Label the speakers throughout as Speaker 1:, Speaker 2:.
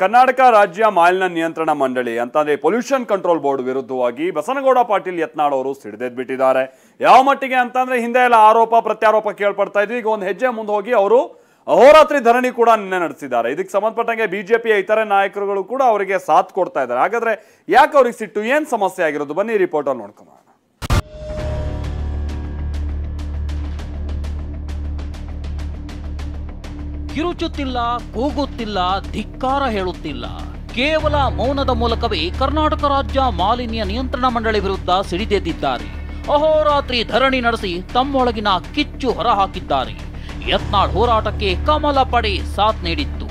Speaker 1: ಕರ್ನಾಟಕ ರಾಜ್ಯ ಮಾಲಿನ್ಯ ನಿಯಂತ್ರಣ ಮಂಡಳಿ ಅಂತಂದ್ರೆ ಪೊಲ್ಯೂಷನ್ ಕಂಟ್ರೋಲ್ ಬೋರ್ಡ್ ವಿರುದ್ಧವಾಗಿ ಬಸನಗೌಡ ಪಾಟೀಲ್ ಯತ್ನಾಳ್ ಅವರು ಸಿಡಿದೆದ್ಬಿಟ್ಟಿದ್ದಾರೆ. ಯಾವ ಮಟ್ಟಿಗೆ ಅಂತಂದ್ರೆ ಹಿಂದೆ ಎಲ್ಲ ಆರೋಪ ಪ್ರತ್ಯಾರೋಪ ಕೇಳ್ಪಡ್ತಾ ಇದ್ವಿ. ಈಗ ಒಂದು ಹೆಜ್ಜೆ ಮುಂದೆ ಹೋಗಿ ಅವರು ಅಹೋರಾತ್ರಿ ಧರಣಿ ಕೂಡ ನಿನ್ನೆ ನಡೆಸಿದ್ದಾರೆ. ಇದಕ್ಕೆ ಸಂಬಂಧಪಟ್ಟಂಗೆ ಬಿಜೆಪಿಯ ಇತರೆ ನಾಯಕರುಗಳು ಕೂಡ ಅವರಿಗೆ ಸಾಥ್ ಕೊಡ್ತಾ ಇದ್ದಾರೆ. ಹಾಗಾದ್ರೆ ಯಾಕೆ ಅವ್ರಿಗೆ ಸಿಟ್ಟು, ಏನ್ ಸಮಸ್ಯೆ ಆಗಿರೋದು, ಬನ್ನಿ ರಿಪೋರ್ಟ್ ಅಲ್ಲಿ ನೋಡ್ಕೊಂಬ.
Speaker 2: ಕಿರುಚುತ್ತಿಲ್ಲ, ಕೂಗುತ್ತಿಲ್ಲ, ಧಿಕ್ಕಾರ ಹೇಳುತ್ತಿಲ್ಲ. ಕೇವಲ ಮೌನದ ಮೂಲಕವೇ ಕರ್ನಾಟಕ ರಾಜ್ಯ ಮಾಲಿನ್ಯ ನಿಯಂತ್ರಣ ಮಂಡಳಿ ವಿರುದ್ಧ ಸಿಡಿದೆದ್ದಿದ್ದಾರೆ. ಅಹೋರಾತ್ರಿ ಧರಣಿ ನಡೆಸಿ ತಮ್ಮೊಳಗಿನ ಕಿಚ್ಚು ಹೊರಹಾಕಿದ್ದಾರೆ. ಯತ್ನಾಳ್ ಹೋರಾಟಕ್ಕೆ ಕಮಲ ಪಡೆ ಸಾಥ್ ನೀಡಿತ್ತು.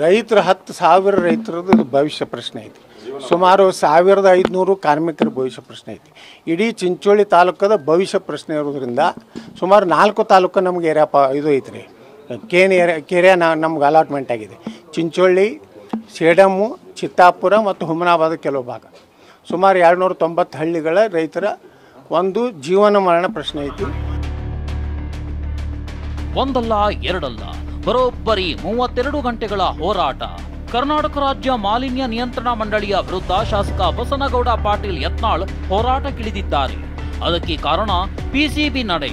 Speaker 3: ರೈತರು 10,000 ರೈತರದ್ದು ಭವಿಷ್ಯ ಪ್ರಶ್ನೆ ಐತಿ. ಸುಮಾರು 1,500 ಕಾರ್ಮಿಕರ ಭವಿಷ್ಯ ಪ್ರಶ್ನೆ ಐತಿ. ಇಡೀ ಚಿಂಚೋಳಿ ತಾಲೂಕದ ಭವಿಷ್ಯ ಪ್ರಶ್ನೆ ಇರೋದ್ರಿಂದ ಸುಮಾರು 4 ತಾಲೂಕು ನಮ್ಗೆ ಏರಿಯಾ ಇದು ಐತ್ರಿ. ಕೆರೆ ನಮ್ಗೆ ಅಲಾಟ್ಮೆಂಟ್ ಆಗಿದೆ. ಚಿಂಚೋಳಿ, ಸೇಡಮ್ಮು, ಚಿತ್ತಾಪುರ ಮತ್ತು ಹುಮನಾಬಾದ ಕೆಲವು ಭಾಗ, ಸುಮಾರು 290 ಹಳ್ಳಿಗಳ ರೈತರ ಒಂದು ಜೀವನ ಮರಣ ಪ್ರಶ್ನೆ ಐತಿ.
Speaker 2: ಒಂದಲ್ಲ ಎರಡಲ್ಲ, ಬರೋಬ್ಬರಿ 32 ಗಂಟೆಗಳ ಹೋರಾಟ. ಕರ್ನಾಟಕ ರಾಜ್ಯ ಮಾಲಿನ್ಯ ನಿಯಂತ್ರಣ ಮಂಡಳಿಯ ವಿರುದ್ಧ ಶಾಸಕ ಬಸನಗೌಡ ಪಾಟೀಲ್ ಯತ್ನಾಳ್ ಹೋರಾಟಕ್ಕಿಳಿದಿದ್ದಾರೆ. ಅದಕ್ಕೆ ಕಾರಣ ಪಿಸಿಬಿ ನಡೆ.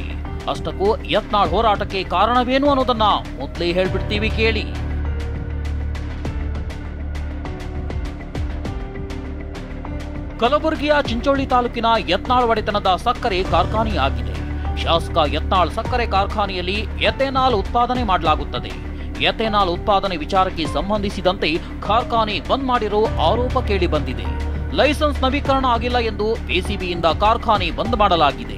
Speaker 2: ಅಷ್ಟಕ್ಕೂ ಯತ್ನಾಳ್ ಹೋರಾಟಕ್ಕೆ ಕಾರಣವೇನು ಅನ್ನೋದನ್ನ ಮೊದಲೇ ಹೇಳ್ಬಿಡ್ತೀವಿ ಕೇಳಿ. ಕಲಬುರಗಿಯ ಚಿಂಚೋಳಿ ತಾಲೂಕಿನ ಯತ್ನಾಳ್ ಒಡೆತನದ ಸಕ್ಕರೆ ಕಾರ್ಖಾನೆಯಾಗಿದೆ. ಶಾಸಕ ಯತ್ನಾಳ್ ಸಕ್ಕರೆ ಕಾರ್ಖಾನೆಯಲ್ಲಿ ಎಥೆನಾಲ್ ಉತ್ಪಾದನೆ ಮಾಡಲಾಗುತ್ತದೆ. ಎಥೆನಾಲ್ ಉತ್ಪಾದನೆ ವಿಚಾರಕ್ಕೆ ಸಂಬಂಧಿಸಿದಂತೆ ಕಾರ್ಖಾನೆ ಬಂದ್ ಮಾಡಿರೋ ಆರೋಪ ಕೇಳಿ ಬಂದಿದೆ. ಲೈಸೆನ್ಸ್ ನವೀಕರಣ ಆಗಿಲ್ಲ ಎಂದು ಪಿಸಿಬಿಯಿಂದ ಕಾರ್ಖಾನೆ ಬಂದ್ ಮಾಡಲಾಗಿದೆ.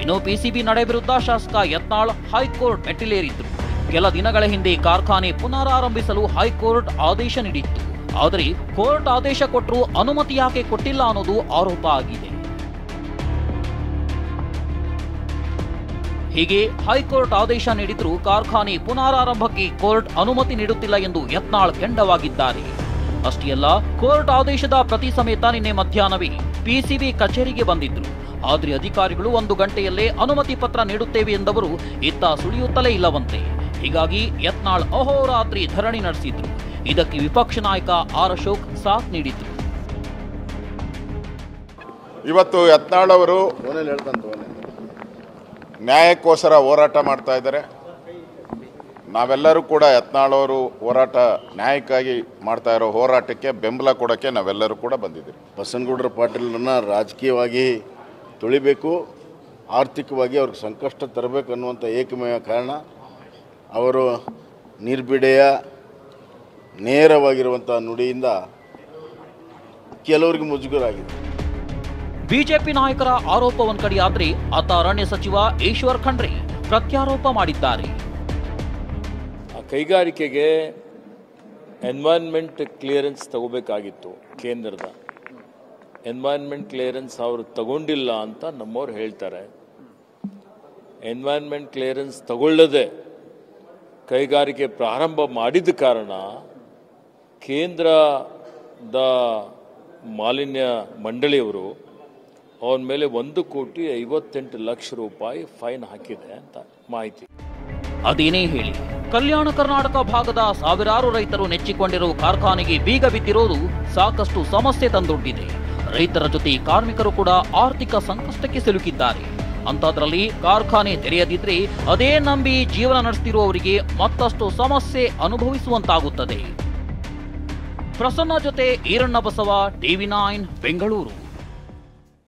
Speaker 2: ಇನ್ನು ಪಿಸಿಬಿ ನಡೆ ವಿರುದ್ಧ ಶಾಸಕ ಯತ್ನಾಳ್ ಹೈಕೋರ್ಟ್ ಮೆಟ್ಟಿಲೇರಿದ್ರು. ಕೆಲ ದಿನಗಳ ಹಿಂದೆ ಕಾರ್ಖಾನೆ ಪುನರಾರಂಭಿಸಲು ಹೈಕೋರ್ಟ್ ಆದೇಶ ನೀಡಿತ್ತು. ಆದರೆ ಕೋರ್ಟ್ ಆದೇಶ ಕೊಟ್ಟರೂ ಅನುಮತಿ ಯಾಕೆ ಕೊಟ್ಟಿಲ್ಲ ಅನ್ನೋದು ಆರೋಪ ಆಗಿದೆ. ಹೀಗೆ ಹೈಕೋರ್ಟ್ ಆದೇಶ ನೀಡಿದ್ರೂ ಕಾರ್ಖಾನೆ ಪುನರಾರಂಭಕ್ಕೆ ಕೋರ್ಟ್ ಅನುಮತಿ ನೀಡುತ್ತಿಲ್ಲ ಎಂದು ಯತ್ನಾಳ್ ಕೆಂಡವಾಗಿದ್ದಾರೆ. ಅಷ್ಟೇ ಅಲ್ಲ, ಕೋರ್ಟ್ ಆದೇಶದ ಪ್ರತಿ ಸಮೇತ ನಿನ್ನೆ ಮಧ್ಯಾಹ್ನವೇ ಪಿಸಿಬಿ ಕಚೇರಿಗೆ ಬಂದಿದ್ರು. ಆದ್ರೆ ಅಧಿಕಾರಿಗಳು 1 ಗಂಟೆಯಲ್ಲೇ ಅನುಮತಿ ಪತ್ರ ನೀಡುತ್ತೇವೆ ಎಂದವರು ಇತ್ತ ಸುಳಿಯುತ್ತಲೇ ಇಲ್ಲವಂತೆ. ಹೀಗಾಗಿ ಯತ್ನಾಳ್ ಅಹೋರಾತ್ರಿ ಧರಣಿ ನಡೆಸಿದ್ರು. ಇದಕ್ಕೆ ವಿಪಕ್ಷ ನಾಯಕ ಆರ್ ಅಶೋಕ್ ಸಾಥ್ ನೀಡಿದ್ರು.
Speaker 4: ಇವತ್ತು ಯತ್ನಾಳ್ ಅವರು ನ್ಯಾಯಕ್ಕೋಸ್ಕರ ಹೋರಾಟ ಮಾಡ್ತಾ ಇದ್ದಾರೆ. ನಾವೆಲ್ಲರೂ ಕೂಡ ಯತ್ನಾಳ್ ಅವರು ಹೋರಾಟ ನ್ಯಾಯಕ್ಕಾಗಿ ಮಾಡ್ತಾ ಇರೋ ಹೋರಾಟಕ್ಕೆ ಬೆಂಬಲ ಕೊಡೋಕ್ಕೆ ನಾವೆಲ್ಲರೂ ಕೂಡ ಬಂದಿದ್ದೀವಿ.
Speaker 5: ಬಸನಗೌಡ ಪಾಟೀಲರನ್ನ ರಾಜಕೀಯವಾಗಿ ತುಳಿಬೇಕು, ಆರ್ಥಿಕವಾಗಿ ಅವ್ರಿಗೆ ಸಂಕಷ್ಟ ತರಬೇಕು ಅನ್ನುವಂಥ ಏಕಮೇವ ಕಾರಣ ಅವರು ನಿರ್ಬಿಡೆಯ ನೇರವಾಗಿರುವಂಥ ನುಡಿಯಿಂದ ಕೆಲವರಿಗೆ ಮುಜುಗರ ಆಗಿದೆ.
Speaker 2: ಬಿಜೆಪಿ ನಾಯಕರ ಆರೋಪ ಒಂದ್ ಕಡೆಯಾದ್ರೆ ಆತ ಅರಣ್ಯ ಸಚಿವ ಈಶ್ವರ್ ಖಂಡ್ರೆ ಪ್ರತ್ಯಾರೋಪ ಮಾಡಿದ್ದಾರೆ.
Speaker 6: ಕೈಗಾರಿಕೆಗೆ ಎನ್ವೈರನ್ಮೆಂಟ್ ಕ್ಲಿಯರೆನ್ಸ್ ತಗೋಬೇಕಾಗಿತ್ತು. ಕೇಂದ್ರದ ಎನ್ವೈರನ್ಮೆಂಟ್ ಕ್ಲಿಯರೆನ್ಸ್ ಅವರು ತಗೊಂಡಿಲ್ಲ ಅಂತ ನಮ್ಮವ್ರು ಹೇಳ್ತಾರೆ. ಎನ್ವೈರನ್ಮೆಂಟ್ ಕ್ಲಿಯರೆನ್ಸ್ ತಗೊಳ್ಳದೆ ಕೈಗಾರಿಕೆ ಪ್ರಾರಂಭ ಮಾಡಿದ ಕಾರಣ ಕೇಂದ್ರದ ಮಾಲಿನ್ಯ ಮಂಡಳಿಯವರು ಅವನ ಮೇಲೆ 1,58,00,000 ರೂಪಾಯಿ ಫೈನ್ ಹಾಕಿದೆ ಅಂತ ಮಾಹಿತಿ.
Speaker 2: ಅದೇನೇ ಹೇಳಿ, ಕಲ್ಯಾಣ ಕರ್ನಾಟಕ ಭಾಗದ ಸಾವಿರಾರು ರೈತರು ನೆಚ್ಚಿಕೊಂಡಿರೋ ಕಾರ್ಖಾನೆಗೆ ಬೀಗ ಬಿದ್ದಿರೋದು ಸಾಕಷ್ಟು ಸಮಸ್ಯೆ ತಂದೊಡ್ಡಿದೆ. ರೈತರ ಜೊತೆ ಕಾರ್ಮಿಕರು ಕೂಡ ಆರ್ಥಿಕ ಸಂಕಷ್ಟಕ್ಕೆ ಸಿಲುಕಿದ್ದಾರೆ. ಅಂಥದ್ರಲ್ಲಿ ಕಾರ್ಖಾನೆ ತೆರೆಯದಿದ್ರೆ ಅದೇ ನಂಬಿ ಜೀವನ ನಡೆಸುತ್ತಿರುವವರಿಗೆ ಮತ್ತಷ್ಟು ಸಮಸ್ಯೆ ಅನುಭವಿಸುವಂತಾಗುತ್ತದೆ. ಪ್ರಸನ್ನ ಜೊತೆ ಈರಣ್ಣ ಬಸವ, ಟಿವಿ9 ಬೆಂಗಳೂರು.